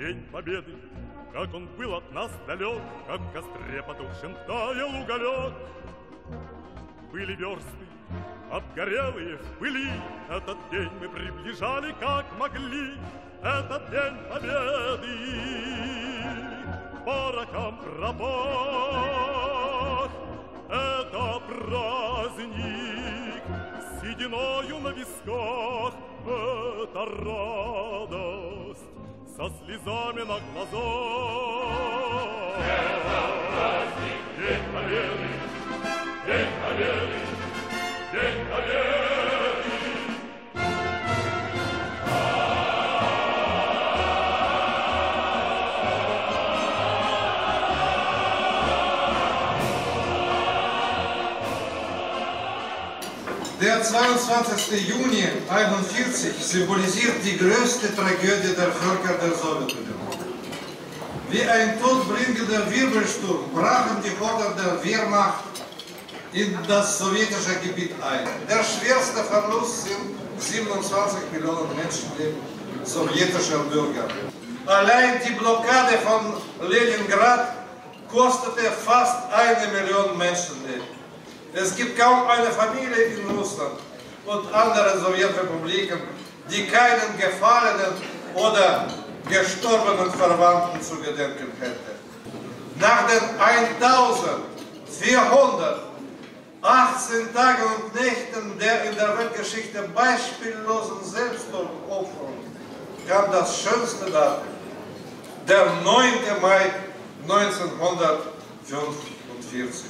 День Победы, как он был от нас далек, как в костре потухшем таял уголек. Были версты, обгорелые в пыли, этот день мы приближали, как могли. Этот день Победы по рокам пропах. Это праздник с сединою на висках. Это радость со слезами на глазах. Это праздник, День Победы, День Победы, День Победы. Der 22. Juni 1941 symbolisiert die größte Tragödie der Völker der Sowjetunion. Wie ein todbringender Wirbelsturm brachen die Horden der Wehrmacht in das sowjetische Gebiet ein. Der schwerste Verlust sind 27 Millionen Menschenleben sowjetischer Bürger. Allein die Blockade von Leningrad kostete fast 1 Million Menschenleben. Es gibt kaum eine Familie in Russland und anderen Sowjetrepubliken, die keinen gefallenen oder gestorbenen Verwandten zu gedenken hätte. Nach den 1418 Tagen und Nächten der in der Weltgeschichte beispiellosen Selbstopferung kam das schönste Datum, der 9. Mai 1945.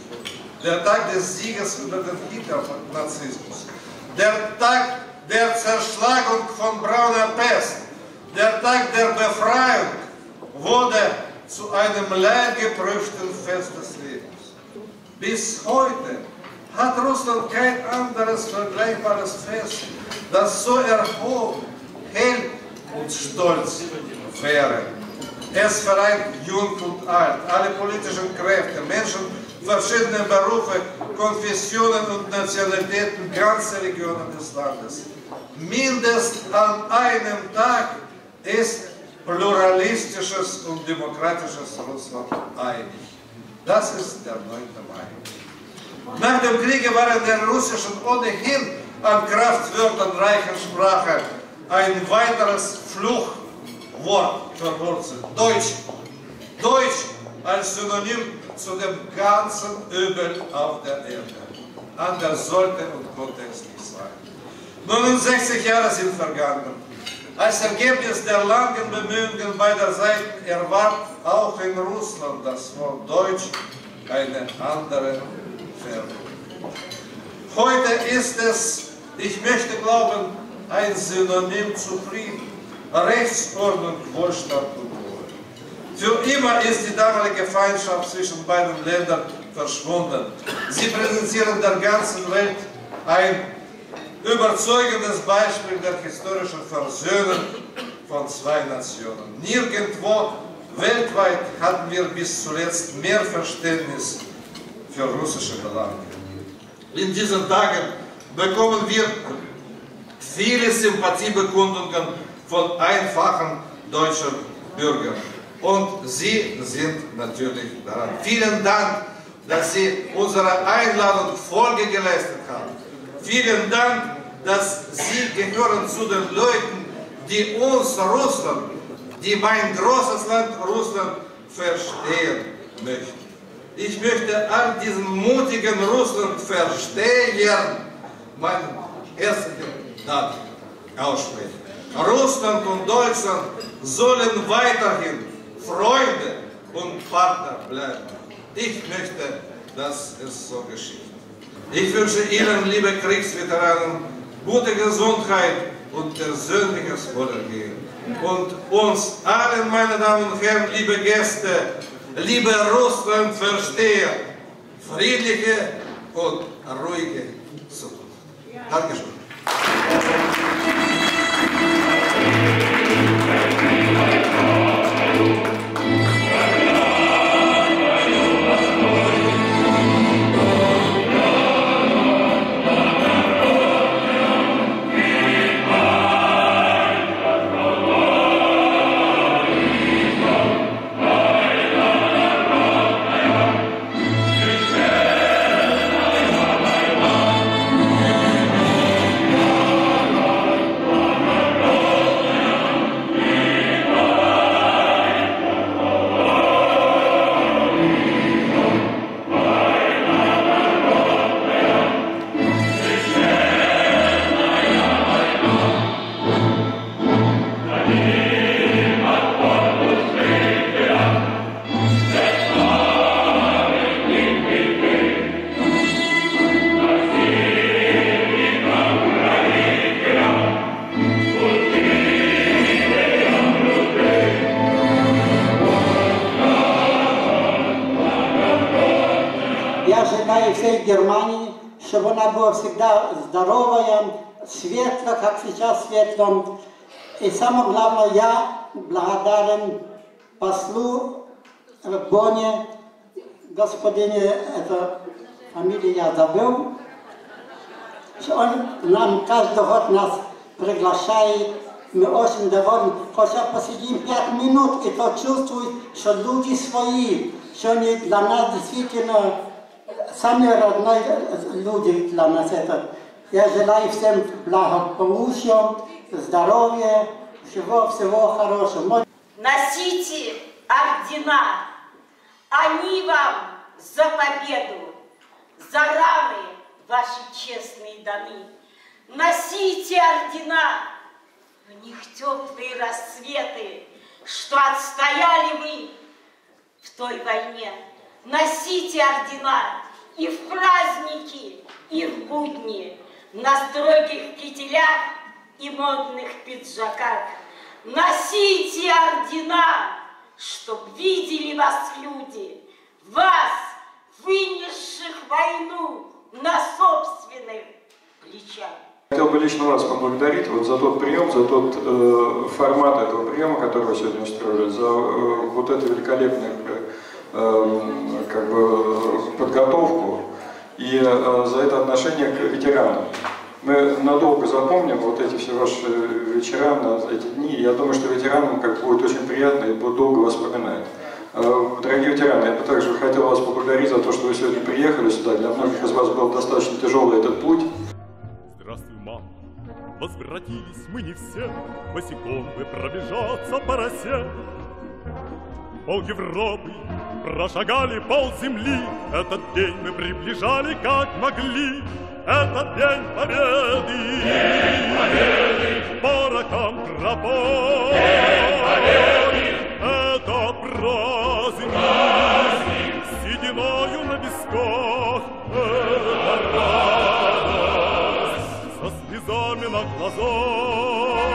Der Tag des Sieges über den Hitler-Nazismus, der Tag der Zerschlagung von brauner Pest, der Tag der Befreiung wurde zu einem leidgeprüften Fest des Lebens. Bis heute hat Russland kein anderes vergleichbares Fest, das so erhoben, hell und stolz wäre. Es vereint Jung und Alt, alle politischen Kräfte, Menschen, verschiedene Berufe, Konfessionen und Nationalitäten, ganze Regionen des Landes. Mindestens an einem Tag ist pluralistisches und demokratisches Russland einig. Das ist der 9. Mai. Nach dem Krieg war in der russischen ohnehin an Kraftwörtern reichen Sprache ein weiteres Fluchwort verwurzelt. Deutsch. Deutsch als Synonym zu dem ganzen Übel auf der Erde. Anders sollte und konnte es nicht sein. 69 Jahre sind vergangen. Als Ergebnis der langen Bemühungen beider Seiten erwarb auch in Russland das Wort Deutsch eine andere Färbung. Heute ist es, ich möchte glauben, ein Synonym zu Frieden, Rechtsordnung, Wohlstand und Ruhe. Für immer ist die damalige Feindschaft zwischen beiden Ländern verschwunden. Sie präsentieren der ganzen Welt ein überzeugendes Beispiel der historischen Versöhnung von zwei Nationen. Nirgendwo weltweit hatten wir bis zuletzt mehr Verständnis für russische Belange. In diesen Tagen bekommen wir viele Sympathiebekundungen von einfachen deutschen Bürgern. Und Sie sind natürlich daran. Vielen Dank, dass Sie unserer Einladung Folge geleistet haben. Vielen Dank, dass Sie gehören zu den Leuten, die uns Russland, die mein großes Land Russland verstehen möchten. Ich möchte all diesen mutigen Russland-Verstehern meinen herzlichen Dank aussprechen. Russland und Deutschland sollen weiterhin Freunde und Partner bleiben. Ich möchte, dass es so geschieht. Ich wünsche Ihnen, liebe Kriegsveteranen, gute Gesundheit und persönliches Wohlergehen. Und uns allen, meine Damen und Herren, liebe Gäste, liebe Russlandversteher, friedliche und ruhige Zukunft. Dankeschön. Украине и всей Германии, чтобы она была всегда здоровая, светлая, как сейчас светлая. И самое главное, я благодарен послу в Бонне, господине, это фамилию я забыл, что он нам каждый год нас приглашает, мы очень довольны, хотя посидим 5 минут, и то чувствует, что люди свои, что они для нас действительно самые родные люди для нас. Это. Я желаю всем благополучия, здоровья, всего хорошего. Носите ордена, они вам за победу, за раны ваши честные даны. Носите ордена, в них теплые рассветы, что отстояли вы в той войне. Носите ордена и в праздники, и в будни, на строгих кителях и модных пиджаках. Носите ордена, чтоб видели вас люди, вас, вынесших войну на собственных плечах. Хотел бы лично вас поблагодарить вот за тот прием, за тот формат этого приема, который вы сегодня устроили, за вот эту великолепную подготовку и за это отношение к ветеранам. Мы надолго запомним вот эти все ваши вечера, эти дни. Я думаю, что ветеранам будет очень приятно и будут долго вас вспоминать. Дорогие ветераны, я бы также хотел вас поблагодарить за то, что вы сегодня приехали сюда. Для многих из вас был достаточно тяжелый этот путь. Здравствуй, мама. Возвратились мы не все, босиком бы пробежаться по росе. Пол Европы прошагали, пол земли, этот день мы приближали как могли. Этот день победы, по рокам тропой. Это праздник, сединою на висках. Это радость, со слезами на глазах.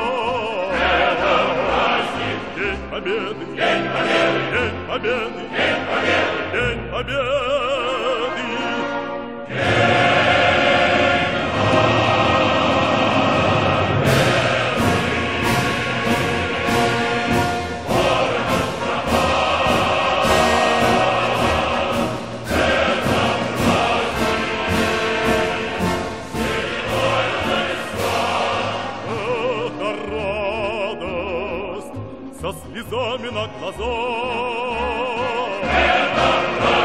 Это праздник, день победы, день победы, день победы, день победы, день победы. Со слезами на глазах. Это